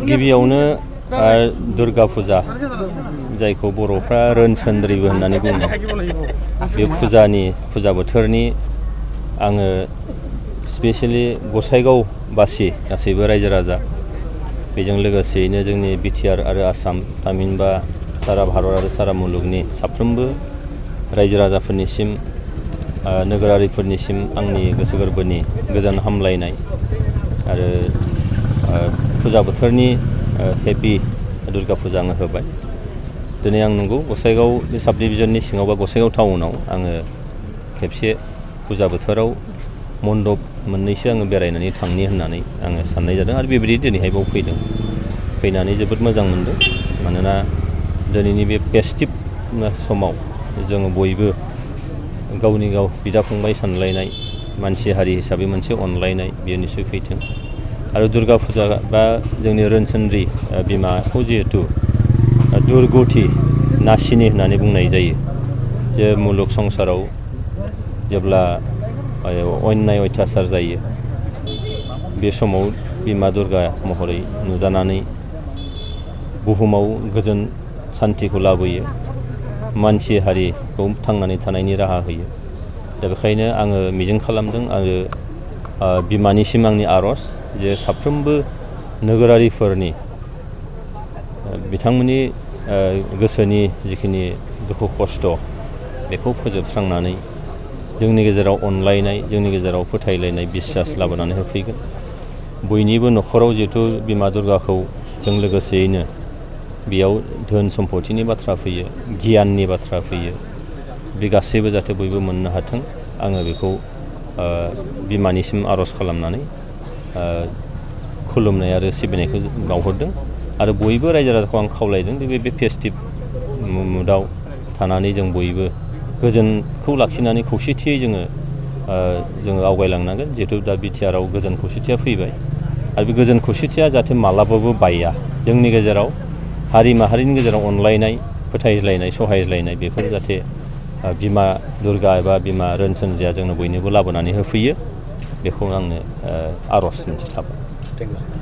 गिबियावनो दुर्गा फुजा जायखौ बर'फ्रा रोनसोन्द्रिबो होननानै बुङो बे फुजा बोथोरनि आङो स्पेशली गसाइगावबासि गासैबो रायजो राजा बेजों लोगोसेयैनो जोंनि बिटिआर आरो आसाम थामहिनबा सारा भारत आरो सारा मुलुगनि साफ्रोमबो रायजो राजाफोरनिसिम नोगोरारिफोरनिसिम आंनि गोसो गोरबोनि गोजोन हामलायनाय आरो फुजा बोथोरनि हेपि दुर्गा फुजा आङो होबाय दिनै आं नंगौ गसाइगाव बे साब डिभिजननि सिङाव बा गसाइगाव टाउनाव आङो खेबसे फुजा बोथोराव मन्दप मोननैसो आङो बेरायनानै थांनि होननानै आङो साननाय जादों आरो बेबायदि दिनैहाय बाव फैनानै जोबोद मोजां मोनदों मानोना दिनैनि बे फेस्टिभ समाव जोङो बयबो गावनि गाव बिदा फंबाय सानलायनाय मानसि हारि हिसाबै मोनसे अनलायनाय बेयो निस्सय फैथों आरो दुर्गा फुजा बा जोंनि रोनसोन्द्रि बिमाखौ जिहेथु दुर्गति नासिनि होननानै बुंनाय जायो जे मुलुग संसाराव जेब्ला अन्याय अयथासार जायो बे समाव बिमा दुर्गा महरै नुजानानै बुहुमाव गोजोन सान्तिखौ लाबोयो मानसि हारिखौ थांनानै थानायनि राहा होयो दा बेखायनो आङो मिजिं खालामदों आरो बिमानिसिम आंनि आर'ज जे साफ्रोमबो नोगोरारिफोरनि बिथांमोननि गोसोनि जिखिनि दुखु खस्थ' बेखौ फोजोबस्रांनानै जोंनि गेजेराव अनलायनाय जोंनि गेजेराव फोथायलायनाय बिसास लाबोनानै होफैगोन बयनिबो न'खराव जिहेथु बिमा दुर्गाखौ जों लोगोसेयैनो बेयाव धोन सम्पतिनि बाथ्रा फैयो गियाननि बाथ्रा फैयो बे गासैबो जाहाथे बयबो मोननो हाथों आङो बेखौ बिमानिसिम आर'ज खालामनानै खुलुमनाय आरो सिबिनायखौ बावहरदों आरो बयबो रायजो राजाखौ आं खावलायदों बे फेस्टिभ मुडआव थानानै जों बयबो गोजोनखौ लाखिनानै खौसेथियै जोङो आवगायलांनांगोन जिहेतु दा बिटिआरआव गोजोन खौसेथिया फैबाय आरो बे गोजोन खौसेथिया जाहाथे मालाबाबो बाया जोंनि गेजेराव हारि माहारिनि गेजेराव अनलायनाय फोथायलायनाय सहायलायनाय बेफोर जाहाथे बिमा दुर्गा एबा बिमा रोनसोन्द्रिया जोंनो बयनोबो लाबोनानै होफैयो बेखौ आंनो आर'ज मोनसे थाबाय